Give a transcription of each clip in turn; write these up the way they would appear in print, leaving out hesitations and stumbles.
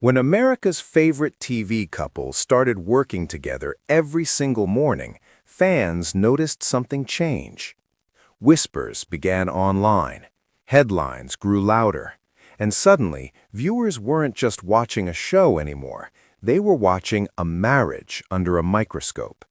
When America's favorite TV couple started working together every single morning, fans noticed something change. Whispers began online, headlines grew louder, and suddenly, viewers weren't just watching a show anymore, they were watching a marriage under a microscope.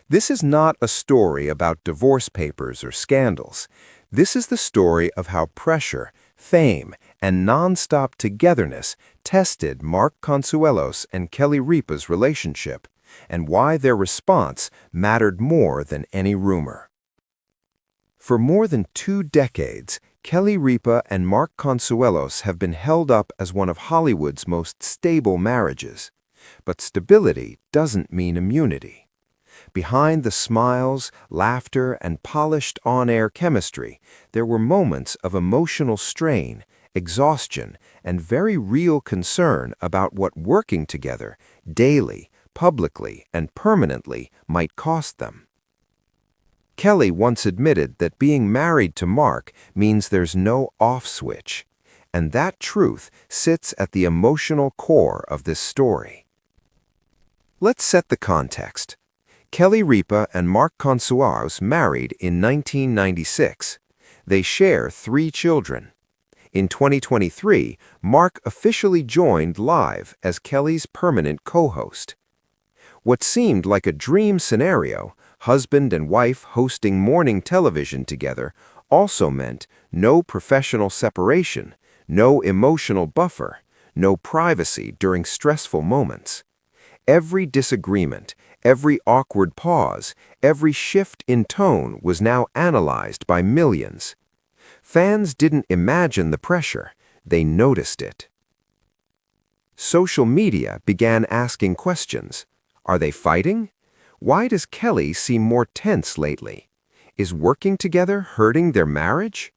This is not a story about divorce papers or scandals. This is the story of how pressure, fame, and nonstop togetherness tested Mark Consuelos and Kelly Ripa's relationship, and why their response mattered more than any rumor. For more than 2 decades, Kelly Ripa and Mark Consuelos have been held up as one of Hollywood's most stable marriages. But stability doesn't mean immunity. Behind the smiles, laughter, and polished on-air chemistry, there were moments of emotional strain, exhaustion, and very real concern about what working together, daily, publicly, and permanently, might cost them. Kelly once admitted that being married to Mark means there's no off switch, and that truth sits at the emotional core of this story. Let's set the context. Kelly Ripa and Mark Consuelos married in 1996. They share 3 children. In 2023, Mark officially joined live as Kelly's permanent co-host. What seemed like a dream scenario, husband and wife hosting morning television together, also meant no professional separation, no emotional buffer, no privacy during stressful moments. Every disagreement, every awkward pause, every shift in tone was now analyzed by millions. Fans didn't imagine the pressure, they noticed it. Social media began asking questions. Are they fighting? Why does Kelly seem more tense lately? Is working together hurting their marriage?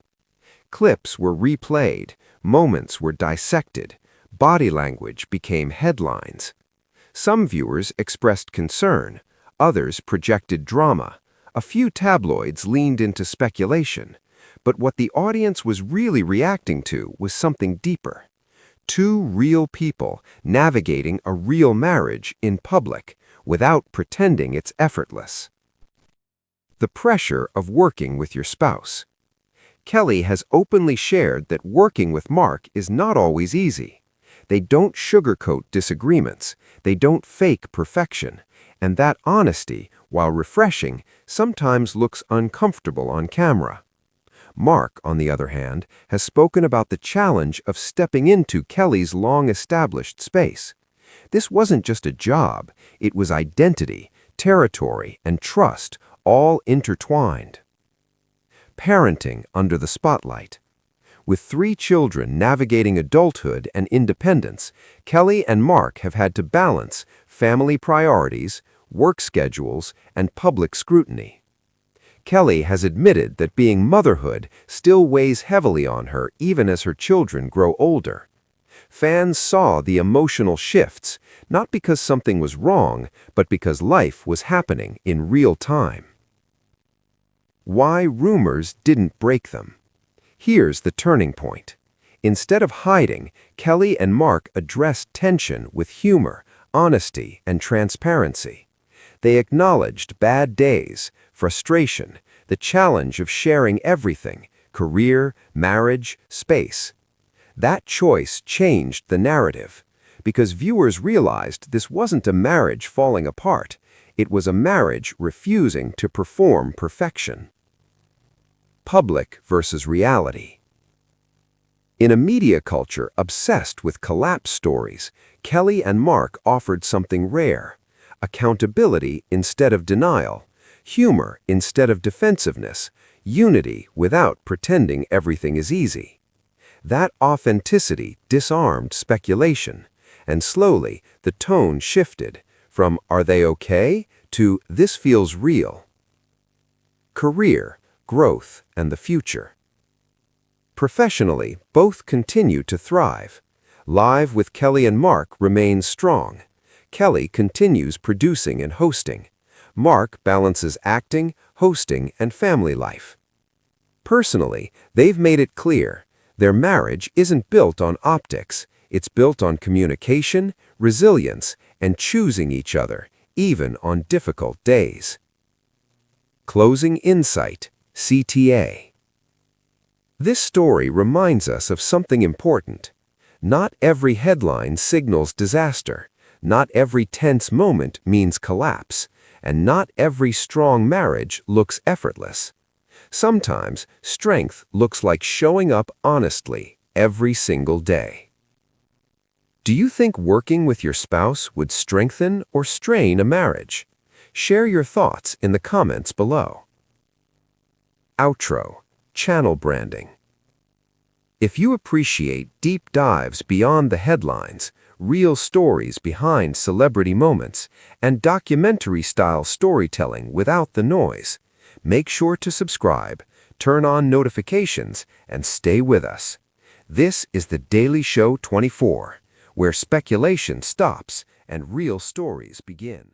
Clips were replayed, moments were dissected, body language became headlines. Some viewers expressed concern, others projected drama, a few tabloids leaned into speculation, but what the audience was really reacting to was something deeper. 2 real people navigating a real marriage in public without pretending it's effortless. The pressure of working with your spouse. Kelly has openly shared that working with Mark is not always easy. They don't sugarcoat disagreements, they don't fake perfection, and that honesty, while refreshing, sometimes looks uncomfortable on camera. Mark, on the other hand, has spoken about the challenge of stepping into Kelly's long-established space. This wasn't just a job, it was identity, territory, and trust, all intertwined. Parenting under the spotlight. With 3 children navigating adulthood and independence, Kelly and Mark have had to balance family priorities, work schedules, and public scrutiny. Kelly has admitted that being motherhood still weighs heavily on her even as her children grow older. Fans saw the emotional shifts, not because something was wrong, but because life was happening in real time. Why rumors didn't break them. Here's the turning point. Instead of hiding, Kelly and Mark addressed tension with humor, honesty, and transparency. They acknowledged bad days, frustration, the challenge of sharing everything, career, marriage, space. That choice changed the narrative, because viewers realized this wasn't a marriage falling apart, it was a marriage refusing to perform perfection. Public versus reality. In a media culture obsessed with collapse stories, Kelly and Mark offered something rare: accountability instead of denial, humor instead of defensiveness, unity without pretending everything is easy. That authenticity disarmed speculation, and slowly the tone shifted from "Are they okay?" to "This feels real." Career, growth, and the future. Professionally, both continue to thrive. Live with Kelly and Mark remains strong. Kelly continues producing and hosting. Mark balances acting, hosting, and family life. Personally, they've made it clear their marriage isn't built on optics, It's built on communication, resilience, and choosing each other, even on difficult days. Closing Insight, CTA. This story reminds us of something important. Not every headline signals disaster. Not every tense moment means collapse. And not every strong marriage looks effortless. Sometimes, strength looks like showing up honestly every single day. Do you think working with your spouse would strengthen or strain a marriage? Share your thoughts in the comments below. Outro, channel branding. If you appreciate deep dives beyond the headlines, real stories behind celebrity moments, and documentary-style storytelling without the noise, make sure to subscribe, turn on notifications, and stay with us. This is The Daily Show 24, where speculation stops and real stories begin.